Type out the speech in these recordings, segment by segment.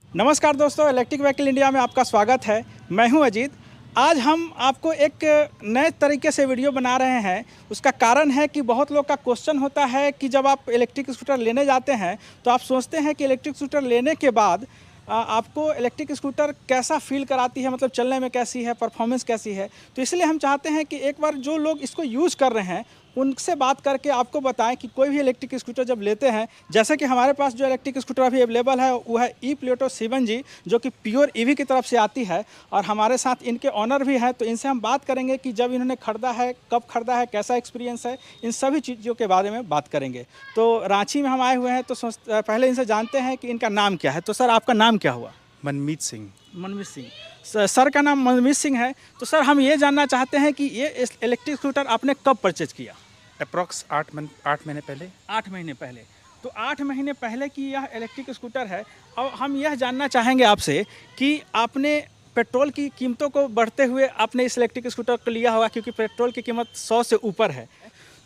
नमस्कार दोस्तों, electric vehicle India में आपका स्वागत है। मैं हूं अजीत। आज हम आपको एक नए तरीके से वीडियो बना रहे हैं। उसका कारण है कि बहुत लोग का क्वेश्चन होता है कि जब आप इलेक्ट्रिक स्कूटर लेने जाते हैं तो आप सोचते हैं कि इलेक्ट्रिक स्कूटर लेने के बाद आपको इलेक्ट्रिक स्कूटर कैसा फील कराती है, मतलब चलने में कैसी है, परफॉर्मेंस कैसी है। तो इसलिए हम चाहते हैं कि एक बार जो लोग इसको यूज़ कर रहे हैं उनसे बात करके आपको बताएं कि कोई भी इलेक्ट्रिक स्कूटर जब लेते हैं, जैसे कि हमारे पास जो इलेक्ट्रिक स्कूटर अभी अवेलेबल है वो है ई-प्लेटो 7G, जो कि प्योर ईवी की तरफ से आती है। और हमारे साथ इनके ऑनर भी हैं, तो इनसे हम बात करेंगे कि जब इन्होंने ख़रीदा है, कब ख़रीदा है, कैसा एक्सपीरियंस है, इन सभी चीज़ों के बारे में बात करेंगे। तो रांची में हम आए हुए हैं, तो पहले इनसे जानते हैं कि इनका नाम क्या है। तो सर, आपका नाम क्या हुआ? मनमीत सिंह। मनमीत सिंह। सर का नाम मनमीत सिंह है। तो सर, हम ये जानना चाहते हैं कि ये इलेक्ट्रिक स्कूटर आपने कब परचेज किया? अप्रॉक्स 8 महीने पहले। 8 महीने पहले। तो 8 महीने पहले की यह इलेक्ट्रिक स्कूटर है। और हम यह जानना चाहेंगे आपसे कि आपने पेट्रोल की कीमतों को बढ़ते हुए आपने इस इलेक्ट्रिक स्कूटर को लिया होगा, क्योंकि पेट्रोल की कीमत 100 से ऊपर है।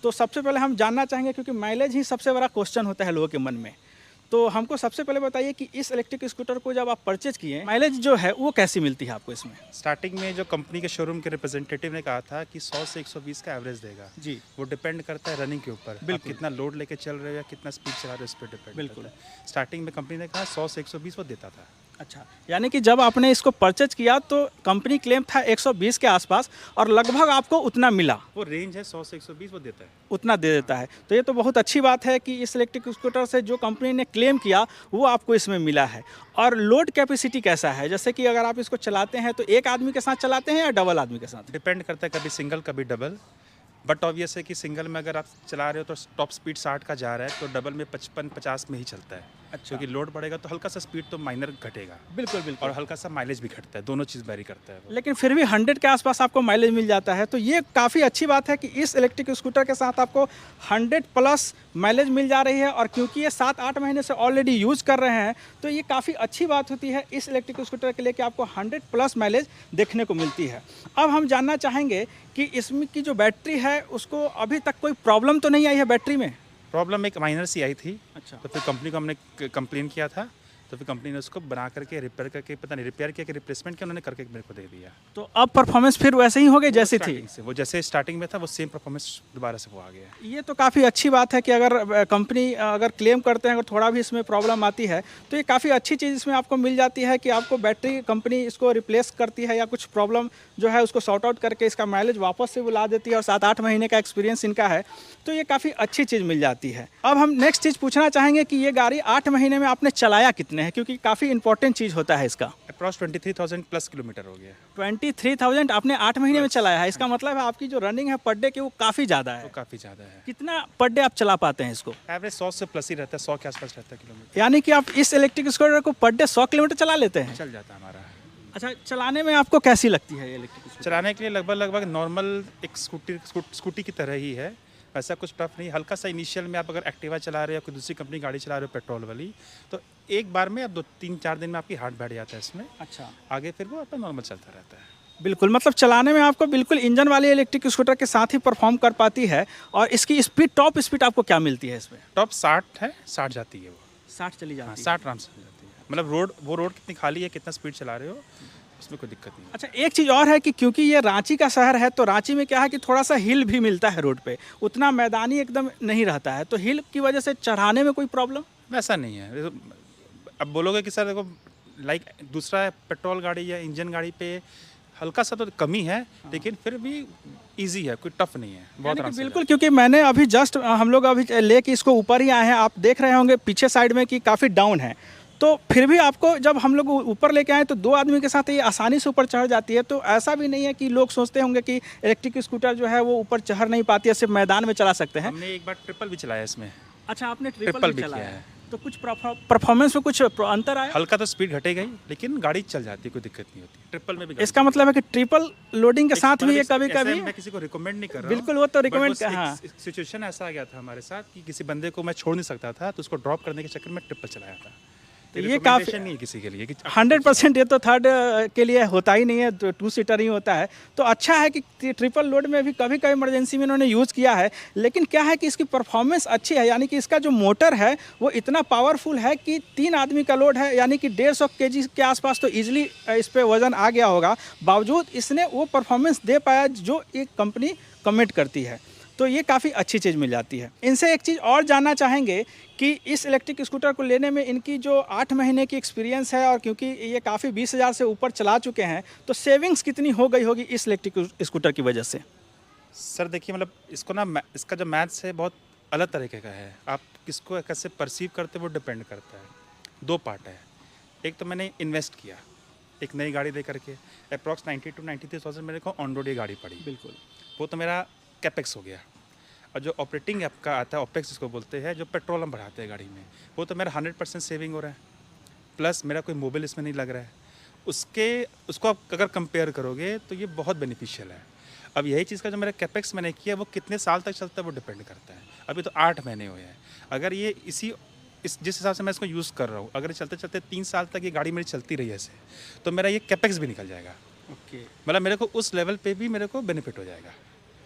तो सबसे पहले हम जानना चाहेंगे, क्योंकि माइलेज ही सबसे बड़ा क्वेश्चन होता है लोगों के मन में। तो हमको सबसे पहले बताइए कि इस इलेक्ट्रिक स्कूटर को जब आप परचेज किए, माइलेज जो है वो कैसी मिलती है आपको इसमें? स्टार्टिंग में जो कंपनी के शोरूम के रिप्रेजेंटेटिव ने कहा था कि 100 से 120 का एवरेज देगा। जी। वो डिपेंड करता है रनिंग के ऊपर, आप कितना लोड लेके चल रहे हो या कितना स्पीड चला रहे हो, इस पर डिपेंड। बिल्कुल। स्टार्टिंग में कंपनी ने कहा 100 से 120 वो देता था। अच्छा, यानी कि जब आपने इसको परचेज किया तो कंपनी क्लेम था 120 के आसपास, और लगभग आपको उतना मिला। वो रेंज है 100 से 120 वो देता है। उतना दे देता है। तो ये तो बहुत अच्छी बात है कि इस इलेक्ट्रिक स्कूटर से जो कंपनी ने क्लेम किया वो आपको इसमें मिला है। और लोड कैपेसिटी कैसा है? जैसे कि अगर आप इसको चलाते हैं तो एक आदमी के साथ चलाते हैं या डबल आदमी के साथ? डिपेंड करता है, कभी सिंगल कभी डबल। बट ऑब्वियस है कि सिंगल में अगर आप चला रहे हो तो टॉप स्पीड 60 का जा रहा है, तो डबल में 55-50 में ही चलता है। अच्छा। क्योंकि लोड बढ़ेगा तो हल्का सा स्पीड तो माइनर घटेगा। बिल्कुल बिल्कुल। और हल्का सा माइलेज भी घटता है, दोनों चीज़ वेरी करता है वो। लेकिन फिर भी 100 के आसपास आपको माइलेज मिल जाता है, तो ये काफ़ी अच्छी बात है कि इस इलेक्ट्रिक स्कूटर के साथ आपको 100 प्लस माइलेज मिल जा रही है। और क्योंकि ये 7-8 महीने से ऑलरेडी यूज़ कर रहे हैं, तो ये काफ़ी अच्छी बात होती है इस इलेक्ट्रिक स्कूटर के लिए कि आपको 100 प्लस माइलेज देखने को मिलती है। अब हम जानना चाहेंगे कि इसमें की जो बैटरी है उसको अभी तक कोई प्रॉब्लम तो नहीं आई है बैटरी में? प्रॉब्लम एक माइनर सी आई थी। अच्छा। तो फिर कंपनी को हमने कंप्लेन किया था, तो फिर कंपनी ने उसको बना करके रिपेयर करके, पता नहीं रिपेयर किया कि रिप्लेसमेंट किया, उन्होंने करके मेरे को दे दिया। तो अब परफॉर्मेंस फिर वैसे ही हो गई जैसी थी? स्टार्टिंग से वो जैसे स्टार्टिंग में था वो सेम परफॉर्मेंस दोबारा से वो आ गया। ये तो काफ़ी अच्छी बात है कि अगर कंपनी अगर क्लेम करते हैं, अगर थोड़ा भी इसमें प्रॉब्लम आती है तो ये काफ़ी अच्छी चीज़ इसमें आपको मिल जाती है कि आपको बैटरी कंपनी इसको रिप्लेस करती है या कुछ प्रॉब्लम जो है उसको सॉर्ट आउट करके इसका माइलेज वापस से वो ला देती है। और 7-8 महीने का एक्सपीरियंस इनका है, तो ये काफ़ी अच्छी चीज़ मिल जाती है। अब हम नेक्स्ट चीज़ पूछना चाहेंगे कि ये गाड़ी 8 महीने में आपने चलाया कितने हैं, क्योंकि काफ़ी इंपॉर्टेंट चीज़ होता है इसका। अप्रॉक्स 23,000 प्लस किलोमीटर हो गया। 23,000 आपने 8 महीने में चलाया है। इसका मतलब है आपकी जो रनिंग है पर डे की वो काफ़ी ज़्यादा है। तो काफ़ी ज़्यादा है। कितना पर डे आप चला पाते हैं इसको? एवरेज 100 से प्लस ही रहता है, 100 के आसपास रहता है किलोमीटर। यानी कि आप इस इलेक्ट्रिक स्कूटर को पर डे 100 किलोमीटर चला लेते हैं? चल जाता है हमारा। अच्छा, चलाने में आपको कैसी लगती है ये इलेक्ट्रिक स्कूटर? चलाने के लिए लगभग नॉर्मल एक स्कूटी की तरह ही है, वैसा कुछ टफ नहीं। हल्का सा इनिशियल में आप अगर एक्टिवा चला रहे हो या कोई दूसरी कंपनी गाड़ी चला रहे हो पेट्रोल वाली, तो एक बार में आप 2-3-4 दिन में आपकी हार्ट बैठ जाता है इसमें। अच्छा। आगे फिर वो अपना नॉर्मल चलता रहता है। बिल्कुल, मतलब चलाने में आपको बिल्कुल इंजन वाली इलेक्ट्रिक स्कूटर के साथ ही परफॉर्म कर पाती है। और इसकी स्पीड, टॉप स्पीड आपको क्या मिलती है इसमें? टॉप 60 है, 60 जाती है वो। 60 चली हाँ, जाती है? 60 आराम से चल जाती है। मतलब रोड कितनी खाली है, कितना स्पीड चला रहे हो, उसमें कोई दिक्कत नहीं है। अच्छा, एक चीज़ और है कि क्योंकि ये रांची का शहर है, तो रांची में क्या है कि थोड़ा सा हिल भी मिलता है रोड पे, उतना मैदानी एकदम नहीं रहता है। तो हिल की वजह से चढ़ाने में कोई प्रॉब्लम? वैसा नहीं है। अब बोलोगे कि सर देखो, लाइक दूसरा पेट्रोल गाड़ी या इंजन गाड़ी पे हल्का सा तो कमी है, लेकिन फिर भी इजी है, कोई टफ नहीं है, बहुत आराम से। बिल्कुल, क्योंकि मैंने अभी जस्ट हम लोग अभी लेके इसको ऊपर ही आए हैं, आप देख रहे होंगे पीछे साइड में कि काफ़ी डाउन है। तो फिर भी आपको जब हम लोग ऊपर लेके आए तो 2 आदमी के साथ ये आसानी से ऊपर चढ़ जाती है। तो ऐसा भी नहीं है कि लोग सोचते होंगे कि इलेक्ट्रिक स्कूटर जो है वो ऊपर चढ़ नहीं पाती है, सिर्फ मैदान में चला सकते हैं। हमने एक बार ट्रिपल भी चलाया इसमें। अच्छा, आपने ट्रिपल ट्रिपल भी भी चलाया किया है? है। तो कुछ परफॉर्मेंस में कुछ अंतर आया? हल्का तो स्पीड घटेगा ही, लेकिन गाड़ी चल जाती है, कोई दिक्कत नहीं होती। ट्रिपल में भी इसका मतलब है कि ट्रिपल लोडिंग के साथ भी ये कभी-कभी? मैं किसी को रिकमेंड नहीं कर रहा हूं। बिल्कुल, वो तो रिकमेंड हाँ। सिचुएशन ऐसा आ गया था हमारे साथ कि किसी बंदे को मैं छोड़ नहीं सकता था, तो उसको ड्रॉप करने के चक्कर में ट्रिपल चलाया था। तो ये काफ़ी recommendation नहीं है किसी के लिए कि 100% ये तो थर्ड के लिए होता ही नहीं है, तो 2 सीटर ही होता है। तो अच्छा है कि ट्रिपल लोड में भी कभी कभी इमरजेंसी में इन्होंने यूज़ किया है, लेकिन क्या है कि इसकी परफॉर्मेंस अच्छी है, यानी कि इसका जो मोटर है वो इतना पावरफुल है कि 3 आदमी का लोड है, यानी कि 150 केजी के आसपास तो ईजिली इस पर वज़न आ गया होगा, बावजूद इसने वो परफॉर्मेंस दे पाया जो एक कंपनी कमिट करती है। तो ये काफ़ी अच्छी चीज़ मिल जाती है। इनसे एक चीज़ और जानना चाहेंगे कि इस इलेक्ट्रिक स्कूटर को लेने में इनकी जो 8 महीने की एक्सपीरियंस है, और क्योंकि ये काफ़ी 20,000 से ऊपर चला चुके हैं, तो सेविंग्स कितनी हो गई होगी इस इलेक्ट्रिक स्कूटर की वजह से? सर देखिए, मतलब इसको ना इसका जो मैथ्स है बहुत अलग तरीके का है। आप किसको कैसे परसीव करते हो वो डिपेंड करता है। 2 पार्ट है। एक तो मैंने इन्वेस्ट किया एक नई गाड़ी दे करके, अप्रॉक्स 90 to 93,000 मेरे को ऑन रोड ये गाड़ी पड़ी। बिल्कुल। वो तो मेरा कैपेक्स हो गया। और जो ऑपरेटिंग आपका आता है, ऑपेक्स जिसको बोलते हैं, जो पेट्रोल हम भराते हैं गाड़ी में, वो तो मेरा 100% सेविंग हो रहा है, प्लस मेरा कोई मोबाइल इसमें नहीं लग रहा है। उसको आप अगर कंपेयर करोगे तो ये बहुत बेनिफिशियल है। अब यही चीज़ का जो मेरा कैपेक्स मैंने किया वो कितने साल तक चलता है वो डिपेंड करता है। अभी तो 8 महीने हुए हैं। अगर ये जिस हिसाब से मैं इसको यूज़ कर रहा हूँ, अगर चलते चलते 3 साल तक ये गाड़ी मेरी चलती रही ऐसे, तो मेरा ये कैपेक्स भी निकल जाएगा। ओके। मतलब मेरे को उस लेवल पे भी मेरे को बेनिफिट हो जाएगा।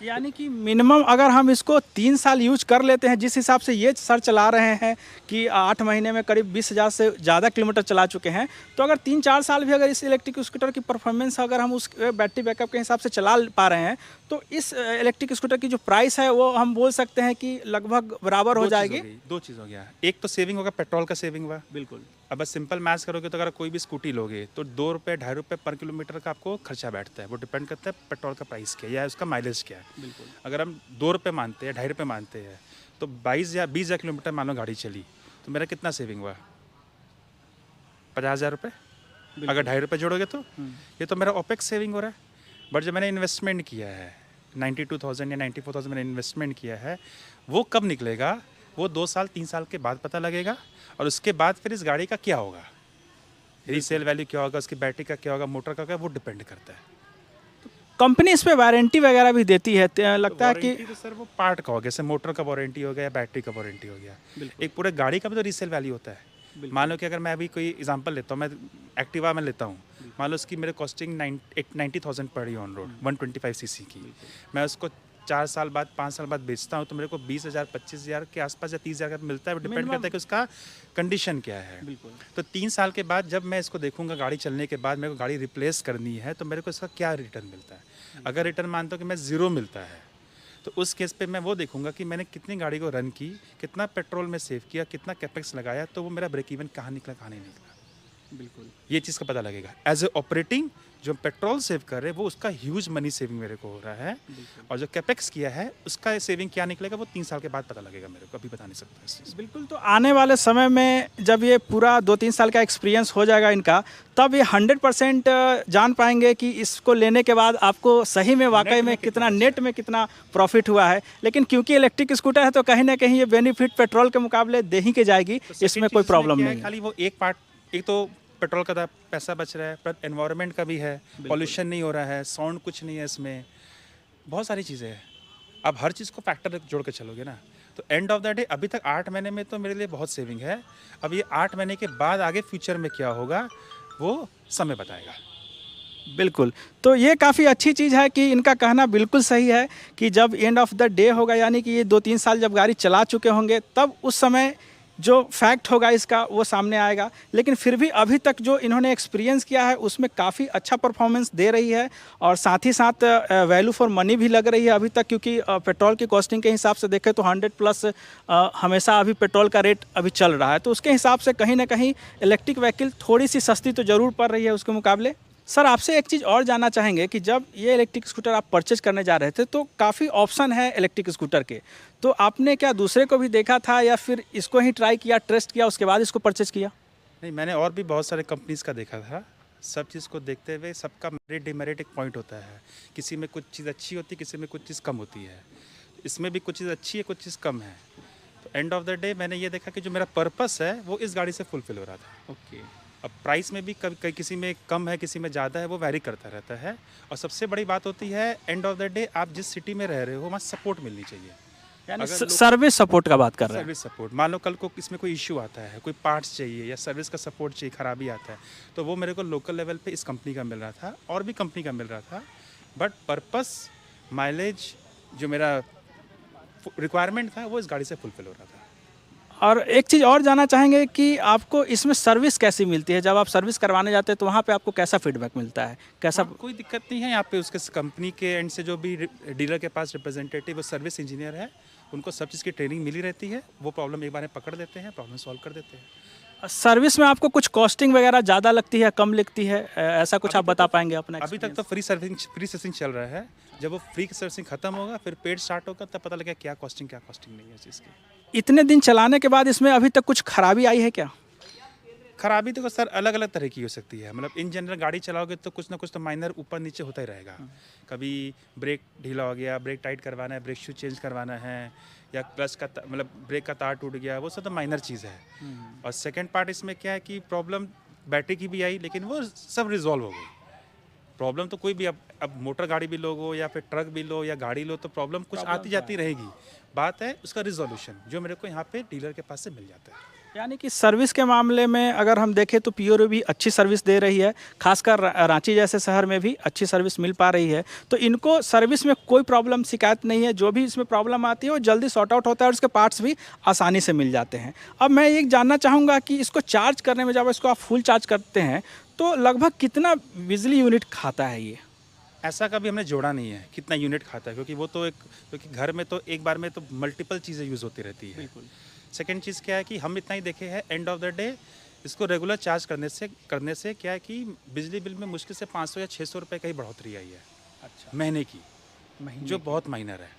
यानी कि मिनिमम अगर हम इसको 3 साल यूज कर लेते हैं, जिस हिसाब से ये सर चला रहे हैं कि 8 महीने में करीब 20,000 से ज़्यादा किलोमीटर चला चुके हैं, तो अगर 3-4 साल भी अगर इस इलेक्ट्रिक स्कूटर की परफॉर्मेंस अगर हम उस बैटरी बैकअप के हिसाब से चला पा रहे हैं, तो इस इलेक्ट्रिक स्कूटर की जो प्राइस है वो हम बोल सकते हैं कि लगभग बराबर हो जाएगी। 2 चीज़ हो गया, एक तो सेविंग होगा, पेट्रोल का सेविंग हुआ। बिल्कुल। अब बस सिंपल मैथ्स करोगे तो अगर कोई भी स्कूटी लोगे तो 2 रुपये 2.5 रुपये पर किलोमीटर का आपको खर्चा बैठता है। वो डिपेंड करता है पेट्रोल का प्राइस क्या है या उसका माइलेज क्या है। बिल्कुल। अगर हम 2 रुपये मानते हैं, 2.5 रुपये मानते हैं, तो 22 या 20,000 किलोमीटर मानो गाड़ी चली, तो मेरा कितना सेविंग हुआ? 50,000 रुपये। अगर 2.5 रुपये जोड़ोगे तो ये तो मेरा ओपेक्स सेविंग हो रहा है। बट जो मैंने इन्वेस्टमेंट किया है 92,000 या 94,000 मैंने इन्वेस्टमेंट किया है, वो कब निकलेगा? वो 2 साल 3 साल के बाद पता लगेगा। और उसके बाद फिर इस गाड़ी का क्या होगा, रीसेल वैल्यू क्या होगा, उसकी बैटरी का क्या होगा, मोटर का क्या, वो डिपेंड करता है। कंपनी इस पे वारंटी वगैरह भी देती है, लगता है कि वारंटी तो सर वो पार्ट का हो गया, जैसे मोटर का वारंटी हो गया या बैटरी का वारंटी हो गया। एक पूरे गाड़ी का भी तो रीसेल वैल्यू होता है। मान लो कि अगर मैं अभी कोई एग्जांपल लेता हूँ, मैं एक्टिवा में लेता हूँ, मान लो उसकी मेरे कॉस्टिंग 90,000 पड़ी ऑन रोड 125 सीसी की, मैं उसको 4 साल बाद 5 साल बाद बेचता हूँ तो मेरे को 20,000 25,000 के आसपास या 30,000 का मिलता है। डिपेंड करता है कि उसका कंडीशन क्या है। बिल्कुल। तो 3 साल के बाद जब मैं इसको देखूंगा, गाड़ी चलने के बाद मेरे को गाड़ी रिप्लेस करनी है, तो मेरे को इसका क्या रिटर्न मिलता है। अगर रिटर्न मानता हूँ कि मैं 0 मिलता है, तो उस केस पे मैं वो देखूंगा कि मैंने कितनी गाड़ी को रन की, कितना पेट्रोल में सेव किया, कितना कैपेक्स लगाया, तो वो मेरा ब्रेक इवन कहाँ निकला कहाँ नहीं निकला। बिल्कुल। ये चीज़ का पता लगेगा। एज ए ऑपरेटिंग जो पेट्रोल सेव कर रहे हैं वो उसका ह्यूज मनी सेविंग मेरे को हो रहा है, और जो कैपेक्स किया है उसका सेविंग क्या निकलेगा वो 3 साल के बाद पता लगेगा मेरे को, अभी बता नहीं सकता इस चीज़। बिल्कुल। तो आने वाले समय में जब ये पूरा 2-3 साल का एक्सपीरियंस हो जाएगा इनका, तब ये 100% जान पाएंगे कि इसको लेने के बाद आपको सही में वाकई में कितना नेट में कितना प्रॉफिट हुआ है। लेकिन क्योंकि इलेक्ट्रिक स्कूटर है तो कहीं ना कहीं ये बेनिफिट पेट्रोल के मुकाबले दे ही के जाएगी, इसमें कोई प्रॉब्लम नहीं है। खाली वो एक पार्ट, एक तो पेट्रोल का पैसा बच रहा है, पर एनवायरनमेंट का भी है, पॉल्यूशन नहीं हो रहा है, साउंड कुछ नहीं है इसमें, बहुत सारी चीज़ें हैं। अब हर चीज़ को फैक्टर जोड़ के चलोगे ना, तो एंड ऑफ द डे अभी तक 8 महीने में तो मेरे लिए बहुत सेविंग है। अब ये 8 महीने के बाद आगे फ्यूचर में क्या होगा वो समय बताएगा। बिल्कुल। तो ये काफ़ी अच्छी चीज़ है कि इनका कहना बिल्कुल सही है कि जब एंड ऑफ द डे होगा, यानी कि ये 2-3 साल जब गाड़ी चला चुके होंगे, तब उस समय जो फैक्ट होगा इसका वो सामने आएगा। लेकिन फिर भी अभी तक जो इन्होंने एक्सपीरियंस किया है उसमें काफ़ी अच्छा परफॉर्मेंस दे रही है, और साथ ही साथ वैल्यू फॉर मनी भी लग रही है अभी तक, क्योंकि पेट्रोल की कॉस्टिंग के हिसाब से देखें तो 100+ हमेशा अभी पेट्रोल का रेट अभी चल रहा है। तो उसके हिसाब से कहीं ना कहीं इलेक्ट्रिक व्हीकल थोड़ी सी सस्ती तो ज़रूर पड़ रही है उसके मुकाबले। सर, आपसे एक चीज़ और जानना चाहेंगे कि जब ये इलेक्ट्रिक स्कूटर आप परचेज करने जा रहे थे तो काफ़ी ऑप्शन है इलेक्ट्रिक स्कूटर के, तो आपने क्या दूसरे को भी देखा था या फिर इसको ही ट्राई किया, टेस्ट किया, उसके बाद इसको परचेज किया? नहीं, मैंने और भी बहुत सारे कंपनीज़ का देखा था। सब चीज़ को देखते हुए सबका मेरिट डिमेरिट एक पॉइंट होता है। किसी में कुछ चीज़ अच्छी होती है, किसी में कुछ चीज़ कम होती है। इसमें भी कुछ चीज़ अच्छी है, कुछ चीज़ कम है। तो एंड ऑफ द डे मैंने ये देखा कि जो मेरा पर्पस है वो इस गाड़ी से फुलफिल हो रहा था। ओके। अब प्राइस में भी कभी किसी में कम है, किसी में ज़्यादा है, वो वैरी करता रहता है। और सबसे बड़ी बात होती है एंड ऑफ द डे आप जिस सिटी में रह रहे हो वहाँ सपोर्ट मिलनी चाहिए। यानी अगर लोग- सर्विस सपोर्ट का बात कर रहे हैं। सर्विस सपोर्ट, मान लो कल को इसमें कोई इश्यू आता है, कोई पार्ट्स चाहिए या सर्विस का सपोर्ट चाहिए, खराबी आता है, तो वो मेरे को लोकल लेवल पे इस कंपनी का मिल रहा था और भी कंपनी का मिल रहा था। बट पर्पस माइलेज जो मेरा रिक्वायरमेंट था वो इस गाड़ी से फुलफिल हो रहा था। और एक चीज़ और जानना चाहेंगे कि आपको इसमें सर्विस कैसी मिलती है? जब आप सर्विस करवाने जाते हैं तो वहाँ पे आपको कैसा फीडबैक मिलता है, कैसा? कोई दिक्कत नहीं है यहाँ पे। उसके कंपनी के एंड से जो भी डीलर के पास रिप्रेजेंटेटिव वो सर्विस इंजीनियर है, उनको सब चीज़ की ट्रेनिंग मिली रहती है। वो प्रॉब्लम एक बार में पकड़ देते हैं, प्रॉब्लम सॉल्व कर देते हैं। सर्विस में आपको कुछ कॉस्टिंग वगैरह ज़्यादा लगती है, कम लगती है, ऐसा कुछ आप बता पाएंगे अपना? अभी तक तो फ्री सर्विसिंग चल रहा है। जब वो फ्री सर्विसिंग खत्म होगा, फिर पेड स्टार्ट होगा, तब पता लगेगा क्या कॉस्टिंग नहीं है इस चीज़ की। इतने दिन चलाने के बाद इसमें अभी तक कुछ खराबी आई है क्या? खराबी तो सर अलग अलग तरह की हो सकती है। मतलब इन जनरल गाड़ी चलाओगे तो कुछ ना कुछ तो माइनर ऊपर नीचे होता ही रहेगा। कभी ब्रेक ढीला हो गया, ब्रेक टाइट करवाना है, ब्रेक शू चेंज करवाना है, या क्लच का मतलब ब्रेक का तार टूट गया, वो सब तो माइनर चीज़ है। और सेकंड पार्ट इसमें क्या है कि प्रॉब्लम बैटरी की भी आई, लेकिन वो सब रिजॉल्व हो गई। प्रॉब्लम तो कोई भी अब मोटर गाड़ी भी लोगो या फिर ट्रक भी लो या गाड़ी लो, तो प्रॉब्लम कुछ आती जाती रहेगी। बात है उसका रिजोल्यूशन, जो मेरे को यहाँ पे डीलर के पास से मिल जाता है। यानी कि सर्विस के मामले में अगर हम देखें तो पीओरो भी अच्छी सर्विस दे रही है, खासकर रांची जैसे शहर में भी अच्छी सर्विस मिल पा रही है। तो इनको सर्विस में कोई प्रॉब्लम शिकायत नहीं है। जो भी इसमें प्रॉब्लम आती है वो जल्दी सॉर्ट आउट होता है और उसके पार्ट्स भी आसानी से मिल जाते हैं। अब मैं ये जानना चाहूँगा कि इसको चार्ज करने में जब इसको आप फुल चार्ज करते हैं तो लगभग कितना बिजली यूनिट खाता है ये? ऐसा कभी हमने जोड़ा नहीं है कितना यूनिट खाता है, क्योंकि वो तो क्योंकि घर में तो एक बार में तो मल्टीपल चीज़ें यूज़ होती रहती है। बिल्कुल। सेकेंड चीज़ क्या है कि हम इतना ही देखे हैं, एंड ऑफ द डे इसको रेगुलर चार्ज करने से क्या है कि बिजली बिल में मुश्किल से 500 या 600 रुपये का ही बढ़ोतरी आई है। अच्छा। महीने की, जो बहुत माइनर है।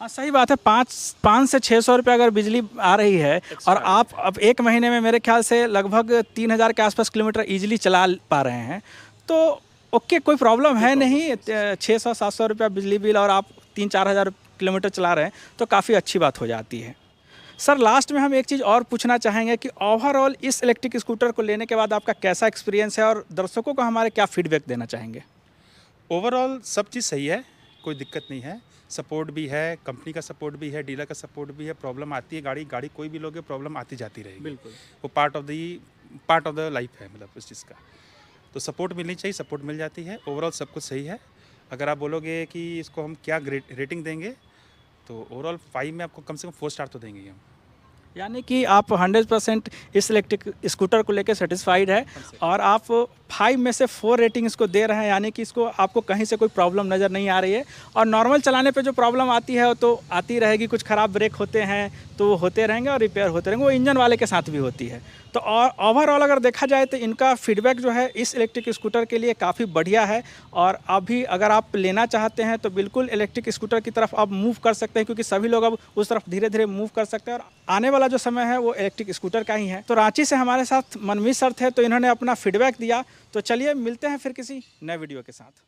हाँ, सही बात है। 5 से 600 रुपये अगर बिजली आ रही है और आप अब एक महीने में मेरे ख्याल से लगभग 3000 के आसपास किलोमीटर ईजिली चला पा रहे हैं, तो ओके, कोई प्रॉब्लम है नहीं। 600-700 रुपया बिजली बिल और आप 3-4 हज़ार किलोमीटर चला रहे हैं तो काफ़ी अच्छी बात हो जाती है। सर, लास्ट में हम एक चीज़ और पूछना चाहेंगे कि ओवरऑल इस इलेक्ट्रिक स्कूटर को लेने के बाद आपका कैसा एक्सपीरियंस है और दर्शकों को हमारे क्या फीडबैक देना चाहेंगे? ओवरऑल सब चीज़ सही है, कोई दिक्कत नहीं है। सपोर्ट भी है, कंपनी का सपोर्ट भी है, डीलर का सपोर्ट भी है। प्रॉब्लम आती है, गाड़ी कोई भी लोगे प्रॉब्लम आती जाती रहेगी। बिल्कुल। वो पार्ट ऑफ द लाइफ है, मतलब उस चीज़ का। तो सपोर्ट मिलनी चाहिए, सपोर्ट मिल जाती है। ओवरऑल सब कुछ सही है। अगर आप बोलोगे कि इसको हम क्या रेटिंग देंगे, तो ओवरऑल 5 में आपको कम से कम 4 स्टार तो देंगे ही हम। यानी कि आप 100% इस इलेक्ट्रिक स्कूटर को लेकर सेटिस्फाइड है और आप 5 में से 4 रेटिंग इसको दे रहे हैं। यानी कि इसको आपको कहीं से कोई प्रॉब्लम नज़र नहीं आ रही है और नॉर्मल चलाने पे जो प्रॉब्लम आती है वो तो आती रहेगी। कुछ ख़राब ब्रेक होते हैं तो वो होते रहेंगे और रिपेयर होते रहेंगे, वो इंजन वाले के साथ भी होती है। तो और ओवरऑल अगर देखा जाए तो इनका फीडबैक जो है इस इलेक्ट्रिक स्कूटर के लिए काफ़ी बढ़िया है। और अभी अगर आप लेना चाहते हैं तो बिल्कुल इलेक्ट्रिक स्कूटर की तरफ आप मूव कर सकते हैं, क्योंकि सभी लोग अब उस तरफ धीरे धीरे मूव कर सकते हैं और आने वाला जो समय है वो इलेक्ट्रिक स्कूटर का ही है। तो रांची से हमारे साथ मनमीत सर थे, तो इन्होंने अपना फीडबैक दिया। तो चलिए मिलते हैं फिर किसी नए वीडियो के साथ।